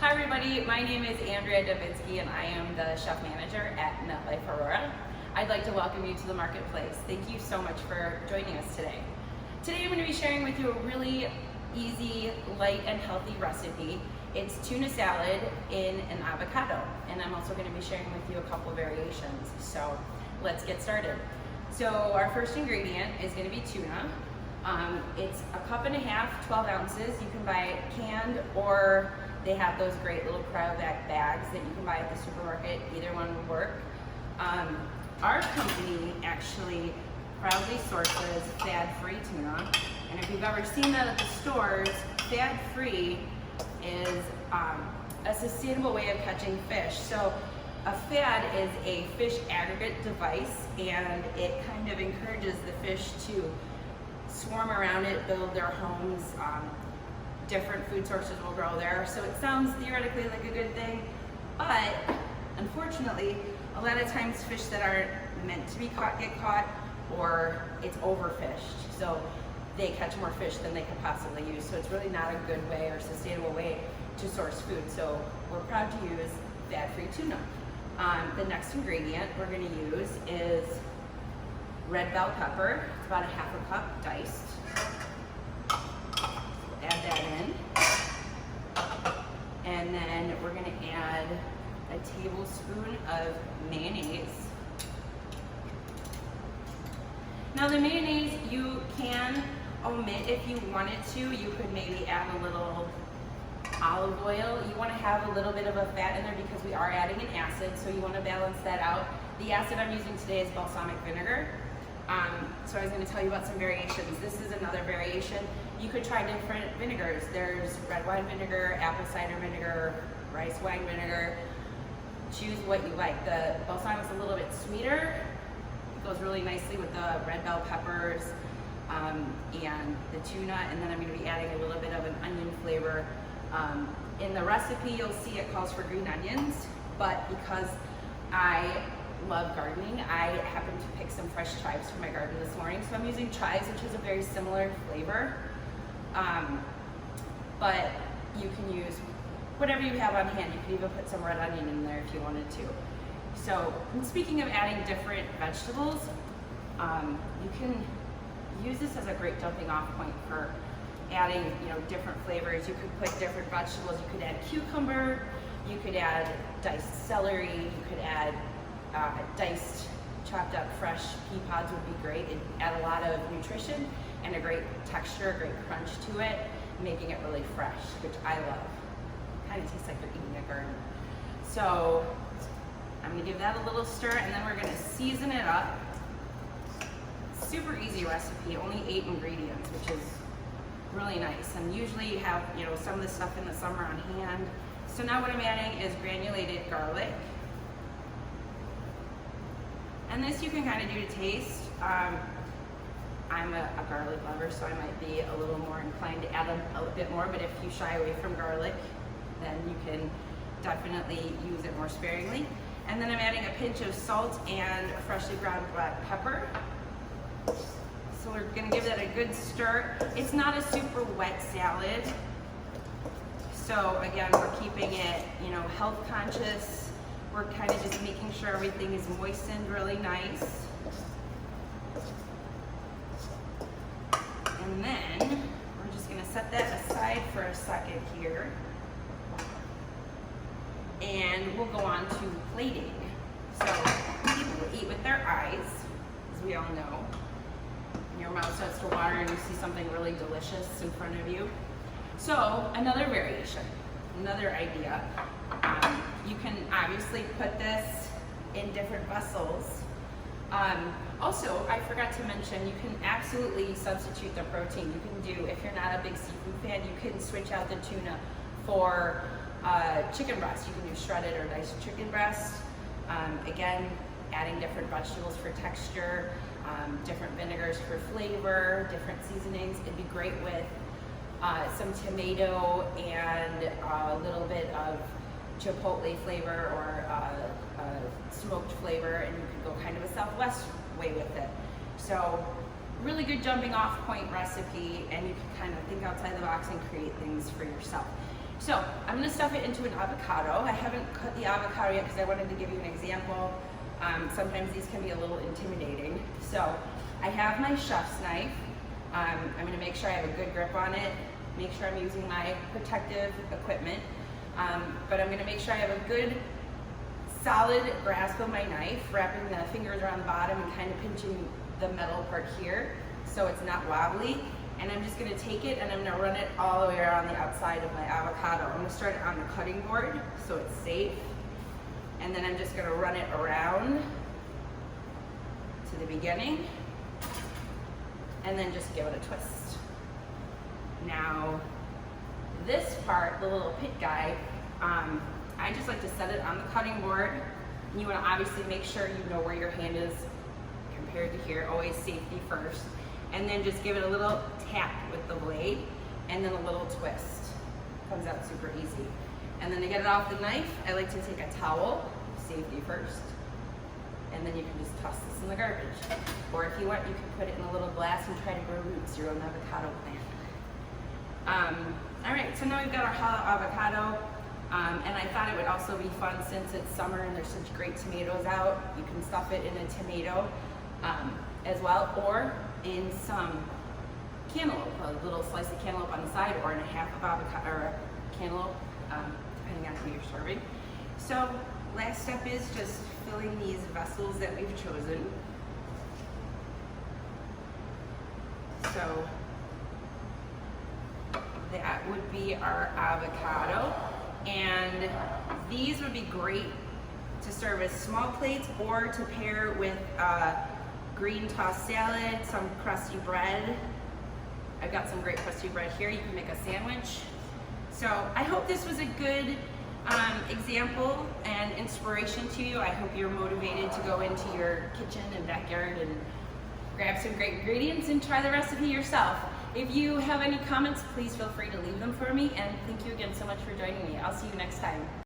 Hi everybody, my name is Andrea Davidsky and I am the chef manager at NetLife Aurora. I'd like to welcome you to the marketplace. Thank you so much for joining us today. Today I'm going to be sharing with you a really easy, light and healthy recipe. It's tuna salad in an avocado, and I'm also going to be sharing with you a couple variations. So let's get started. So our first ingredient is going to be tuna. It's a cup and a half, 12 ounces. You can buy it canned, or they have those great little cryovac bags that you can buy at the supermarket. Either one would work. Our company actually proudly sources fad-free tuna, and if you've ever seen that at the stores, fad-free is a sustainable way of catching fish. So a fad is a fish aggregate device, and it kind of encourages the fish to swarm around it, build their homes. Different food sources will grow there. So it sounds theoretically like a good thing, but unfortunately, a lot of times fish that aren't meant to be caught get caught, or it's overfished. So they catch more fish than they could possibly use. So it's really not a good way or sustainable way to source food. So we're proud to use fad-free tuna. The next ingredient we're going to use is red bell pepper. It's about a half a cup diced. Add that in. And then we're going to add a tablespoon of mayonnaise. Now the mayonnaise you can omit if you wanted to. You could maybe add a little olive oil. You want to have a little bit of a fat in there because we are adding an acid, so you want to balance that out. The acid I'm using today is balsamic vinegar. So I was going to tell you about some variations. This is another variation. You could try different vinegars. There's red wine vinegar, apple cider vinegar, rice wine vinegar. Choose what you like. The balsamic's a little bit sweeter. It goes really nicely with the red bell peppers and the tuna, and then I'm going to be adding a little bit of an onion flavor. In the recipe, you'll see it calls for green onions, but because I love gardening, I happened to pick some fresh chives from my garden this morning, so I'm using chives, which is a very similar flavor. But you can use whatever you have on hand. You can even put some red onion in there if you wanted to. So, speaking of adding different vegetables, you can use this as a great jumping off point for adding, different flavors. You could put different vegetables. You could add cucumber. You could add diced celery. You could add diced, chopped up fresh pea pods would be great. It'd add a lot of nutrition and a great texture, a great crunch to it, making it really fresh, which I love. Kind of tastes like you're eating a garden. So I'm gonna give that a little stir, and then we're gonna season it up. Super easy recipe, only 8 ingredients, which is really nice. And usually you have, some of the stuff in the summer on hand. So now what I'm adding is granulated garlic. And this you can kind of do to taste. I'm a garlic lover, so I might be a little more inclined to add a bit more, but if you shy away from garlic, then you can definitely use it more sparingly. And then I'm adding a pinch of salt and freshly ground black pepper. So we're gonna give that a good stir. It's not a super wet salad. So again, we're keeping it, health conscious. We're kind of just making sure everything is moistened really nice. And then we're just gonna set that aside for a second here. And we'll go on to plating. So people eat with their eyes, as we all know. Your mouth starts to water and you see something really delicious in front of you. So another variation, another idea. You can obviously put this in different vessels. Also, I forgot to mention, you can absolutely substitute the protein. You can do, if you're not a big seafood fan, you can switch out the tuna for chicken breast. You can do shredded or diced chicken breast. Again, adding different vegetables for texture, different vinegars for flavor, different seasonings. It'd be great with some tomato and a little bit of chipotle flavor or smoked flavor, and you could go kind of a Southwest way with it. So really good jumping off point recipe, and you can kind of think outside the box and create things for yourself. So So I'm gonna stuff it into an avocado. I haven't cut the avocado yet because I wanted to give you an example. Sometimes these can be a little intimidating. So I have my chef's knife. I'm gonna make sure I have a good grip on it, make sure I'm using my protective equipment, but I'm gonna make sure I have a good solid grasp of my knife, wrapping the fingers around the bottom and kind of pinching the metal part here so it's not wobbly. And I'm just gonna take it and I'm gonna run it all the way around the outside of my avocado. I'm gonna start it on the cutting board so it's safe. And then I'm just gonna run it around to the beginning and then just give it a twist. Now, this part, the little pit guy, I just like to set it on the cutting board. You wanna obviously make sure you know where your hand is compared to here, always safety first. And then just give it a little tap with the blade and then a little twist. Comes out super easy. And then to get it off the knife, I like to take a towel, safety first, and then you can just toss this in the garbage. Or if you want, you can put it in a little glass and try to grow roots, your own avocado plant. All right, so now we've got our avocado, and I thought it would also be fun since it's summer and there's such great tomatoes out. You can stuff it in a tomato as well, or in some cantaloupe, a little slice of cantaloupe on the side, or in a half of avocado or a cantaloupe, depending on who you're serving. So last step is just filling these vessels that we've chosen. So that would be our avocado, and these would be great to serve as small plates or to pair with green tossed salad, some crusty bread. I've got some great crusty bread here. You can make a sandwich. So I hope this was a good example and inspiration to you. I hope you're motivated to go into your kitchen and backyard and grab some great ingredients and try the recipe yourself. If you have any comments, please feel free to leave them for me, and thank you again so much for joining me. I'll see you next time.